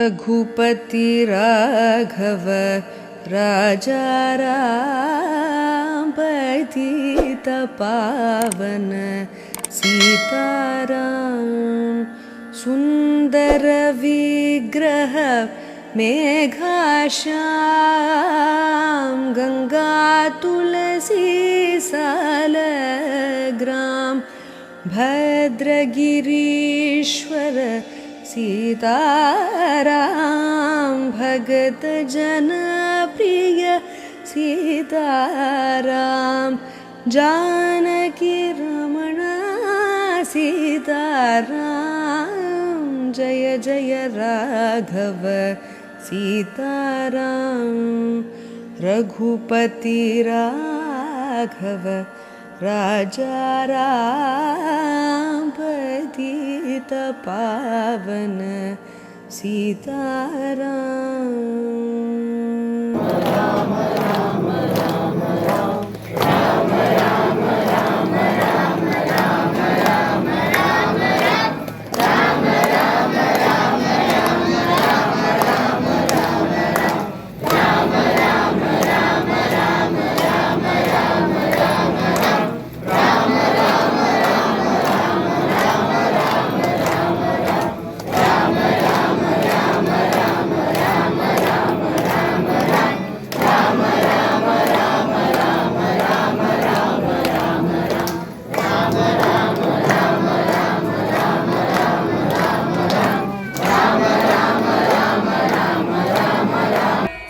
रघुपति राघव राजा राम पतित पावन सीताराम सुंदर विग्रह मेघाश्याम गंगा तुलसी सालग्राम भद्रगिरीश्वर सीताराम भगत जन प्रिय सीताराम जानकी रमण सीताराम जय जय राघव सीताराम रघुपति राघव राजा राम पतित पावन सीताराम राम राम राम राम राम राम राम राम राम राम राम राम राम राम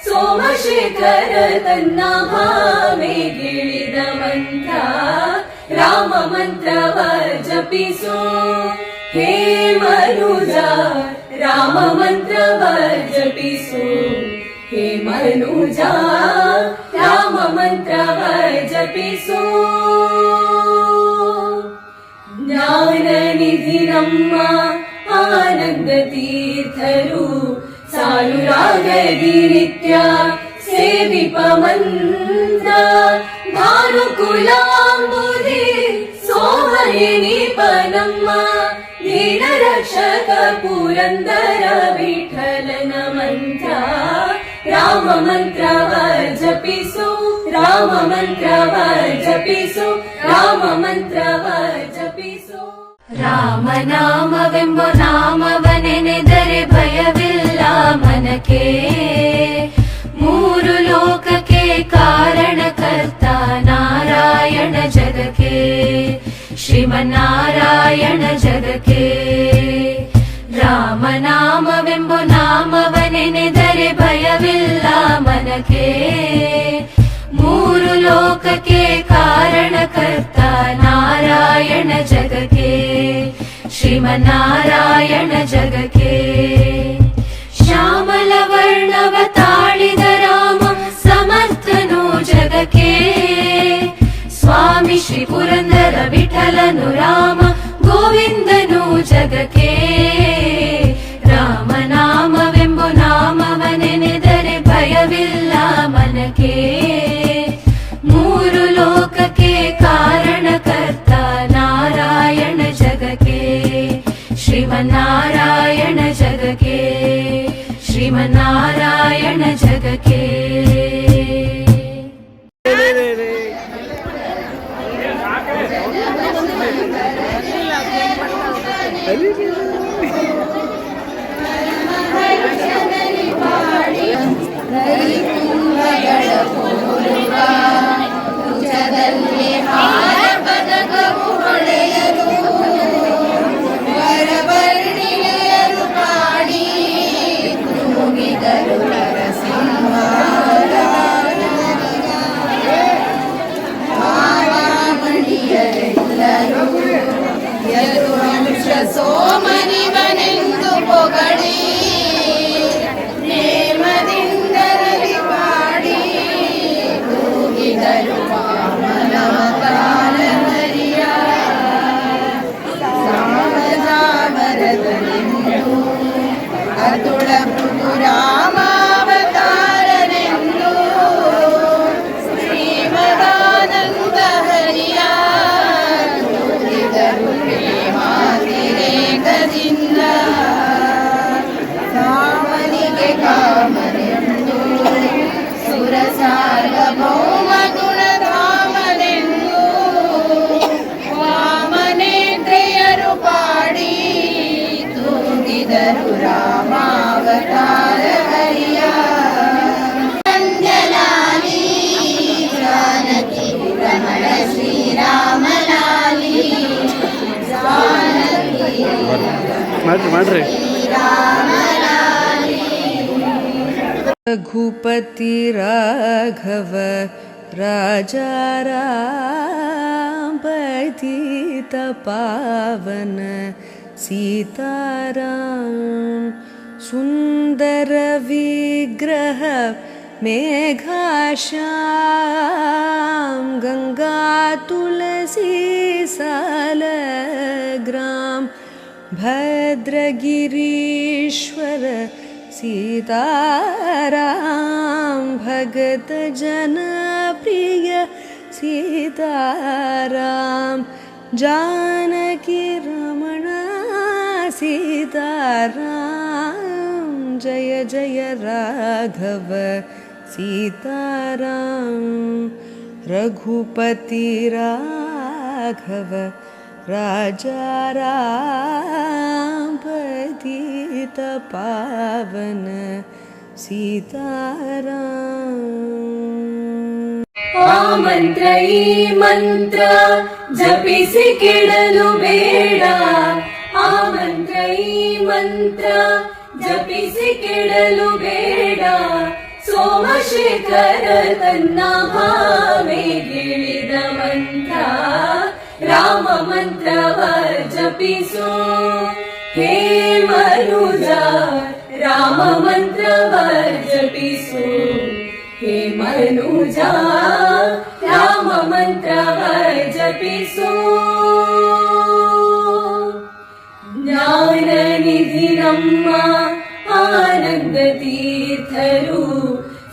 ಸೋಮಶೇಖರ ತನ್ನ ಭಾವೆಗಿಳಿದ ಮಂತ್ರ ರಾಮ ಮಂತ್ರವ ಜಪಿಸು ಹೇ ಮನುಜ ರಾಮ ಮಂತ್ರವ ಜಪಿಸು ಹೇ ಮನುಜ ರಾಮ ಮಂತ್ರವ ಜಪಿಸು ಜ್ಞಾನ ನಿಧಿ ನಮ್ಮ ಆನಂದ ತೀರ್ಥರು ಸಾಲು ರಾಗದಿ ನಿತ್ಯ ಸೇವಿಪ ಮಂತ್ರ ಭಾನುಕುಲಾಂಬುಧಿ ಸೋಮಯನಿಪ ನಮ್ಮ ದೀನ ರಕ್ಷಕ ಪುರಂದರ ವಿಠಲನ ಮಂತ್ರ ರಾಮ ಮಂತ್ರವ ಜಪಿಸು ರಾಮ ಮಂತ್ರವ ಜಪಿಸು ರಾಮ ಮಂತ್ರವ ಜಪಿಸು ರಾಮನಾಮವೆಂಬ ನಾಮವನೆನೆದರೆ ಭಯವಿಲ್ಲ ಮನಕ್ಕೆ ಮೂರು ಲೋಕಕ್ಕೆ ಕಾರಣಕರ್ತ ನಾರಾಯಣ ಜಗಕ್ಕೆ ಶ್ರೀಮನ್ನಾರಾಯಣ ಜಗಕ್ಕೆ ರಾಮನಾಮವೆಂಬ ನಾಮವನೆನೆದರೆ ಭಯವಿಲ್ಲ ಮನಕ್ಕೆ ಮೂರು ಲೋಕಕ್ಕೆ ಕಾರಣಕರ್ತ ನಾರಾಯಣ ಜಗಕ್ಕೆ ಶ್ರೀಮನ್ನಾರಾಯಣ ಜಗಕ್ಕೆ ಶ್ಯಾಮಲ ವರ್ಣವ ತಾಳಿದ ರಾಮ ಸಮರ್ಥನು ಜಗಕ್ಕೆ ಸ್ವಾಮಿ ಶ್ರೀ ಪುರಂದರ ವಿಠಲನು ರಾಮ ಗೋವಿಂದನು ಜಗಕ್ಕೆ ರಾಮನಾಮವೆಂಬ ನಾಮವನೆನೆದರೆ ಭಯವಿಲ್ಲ ಮನಕ್ಕೆ ಮೂರು ಲೋಕಕ್ಕೆ ಕಾರಣಕರ್ತ ನಾರಾಯಣ ಜಗಕ್ಕೆ ಶ್ರೀಮನ್ನಾರಾಯಣ ಜಗಕ್ಕೆ ಶ್ರೀಮನ್ನಾರಾಯಣ ಜಗಕ್ಕೆ ಸೋಮನಿವನೆಂದು ಪೊಗಳಿ ನೇಮದಿಂದರಲಿ ಪಾಡಿ ಕೂಗಿದರು ವಾಮನವ ಕಾಲಹರಿಯ ಸಾಮಜಾಮರದನೆಂದು ಅತುಳ ಮೃದು ರಾಮಾವತಾರನೆಂದು ಶ್ರೀಮದಾನಂದ ಹರಿಯ ಕೂಗಿದರು ಪ್ರೇಮಾತಿರೇಕದಿಂದ ಸಾಮಲ ಶ್ರೀರಾಮನೆಂದು ಸುರ ಸಾರ್ವಭೌಮ ಗುಣಧಾಮನೆಂದು ವಾಮನೇಂದ್ರಿಯರು ಪಾಡಿ ತೂಗಿದರು ರಾಮಾವತಾರ ಹರಿಯ ಅಂಜಲಾಲಿ ಜಾನಕಿ ರಮಣ ಶ್ರೀರಾಮಲಾಲಿ ಜಾನಕಿ ಮಾಡ್ರಿ रघुपति राघव राजा राम पतित पावन सीताराम सुंदर विग्रह मेघाश्याम गंगा तुलसी सालग्राम भद्रगिरीश्वर सीताराम भगत जन प्रिय सीताराम जानकी रमण सीताराम जय जय राघव सीताराम रघुपति राघव राजा राम पतित पावन सीताराम ಆ ಮಂತ್ರ ಈ ಮಂತ್ರ ಜಪಿಸಿ ಕೆಡಲು ಬೇಡ ಆ ಮಂತ್ರ ಈ ಮಂತ್ರ ಜಪಿಸಿ ಕೆಡಲು ಬೇಡ ಸೋಮಶೇಖರ ತನ್ನ ಭಾವೆಗಿಳಿದ ಮಂತ್ರ ರಾಮ ಮಂತ್ರವ ಜಪಿಸು ಹೇ ಮನುಜ ರಾಮ ಮಂತ್ರವ ಜಪಿಸು ಹೇ ಮನುಜ ರಾಮ ಮಂತ್ರವ ಜಪಿಸು ಜ್ಞಾನ ನಿಧಿ ನಮ್ಮ ಆನಂದ ತೀರ್ಥರು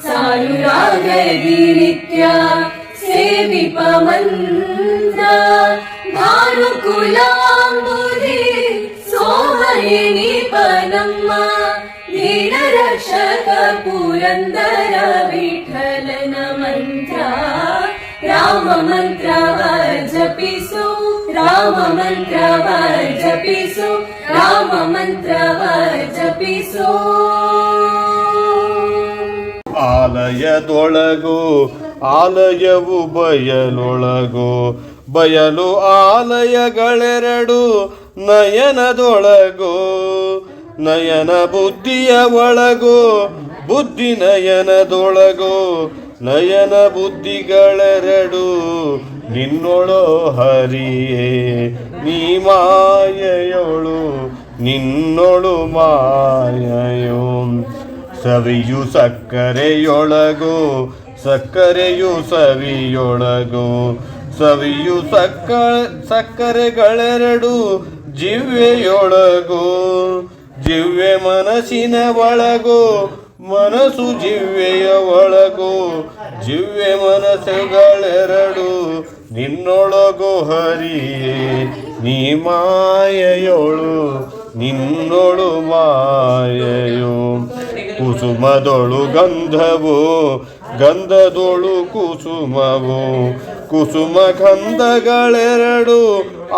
ಸಾಲುರಾಗದಿ ನಿತ್ಯ ಸೇವಿಪ ಮಂತ್ರ ಭಾನುಕುಲಾಂಬುಧಿ ಸೋಮಯನಿ ಪನಮ್ಮ ದೀನ ರಕ್ಷಕ ಪುರಂದರ ವಿಠಲನ ಮಂತ್ರ ರಾಮ ಮಂತ್ರವ ಜಪಿಸು ರಾಮ ಮಂತ್ರವ ಜಪಿಸು ರಾಮ ಮಂತ್ರವ ಜಪಿಸು ಆಲಯದೊಳಗೋ ಆಲಯವು ಬಯಲೊಳಗೋ ಬಯಲು ಆಲಯಗಳೆರಡು ನಯನದೊಳಗೋ ನಯನ ಬುದ್ಧಿಯ ಒಳಗೋ ಬುದ್ಧಿ ನಯನದೊಳಗೋ ನಯನ ಬುದ್ಧಿಗಳೆರಡು ನಿನ್ನೊಳೋ ಹರಿಯೇ ನೀ ಮಾಯೆಯೊಳು ನಿನ್ನೊಳು ಮಾಯೆಯೋ ಸವಿಯು ಸಕ್ಕರೆಯೊಳಗೋ ಸಕ್ಕರೆಯು ಸವಿಯೊಳಗೋ ಸವಿಯು ಸಕ್ಕರೆಗಳೆರಡು ಜಿವ್ವೆಯೊಳಗೋ ಜಿವ್ವೆ ಮನಸ್ಸಿನ ಒಳಗೋ ಮನಸ್ಸು ಜಿವ್ವೆಯ ಒಳಗೋ ಜಿವ್ವೆ ಮನಸ್ಸುಗಳೆರಡು ನಿನ್ನೊಳಗೋ ಹರಿಯೇ ನೀ ಮಾಯೆಯೊಳು ನಿನ್ನೊಳು ಮಾಯೆಯೋ ಕುಸುಮದೊಳು ಗಂಧವು ಗಂಧದೊಳು ಕುಸುಮವು ಕುಸುಮ ಗಂಧಗಳೆರಡು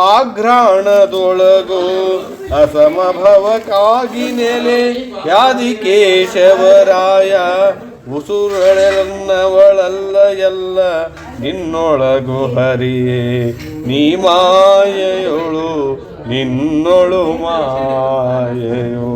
ಆಘ್ರಾಣದೊಳಗೋ ಅಸಮಭವಕ್ಕಾಗಿ ನೆಲೆ ಯಾದಿ ಕೇಶವರಾಯ ಉಸುರಳೆಲ್ಲವಳಲ್ಲ ಎಲ್ಲ ನಿನ್ನೊಳಗು ಹರಿಯೇ ನೀ ಮಾಯೆಯೊಳು ನಿನ್ನೊಳು ಮಾಯೆಯೋ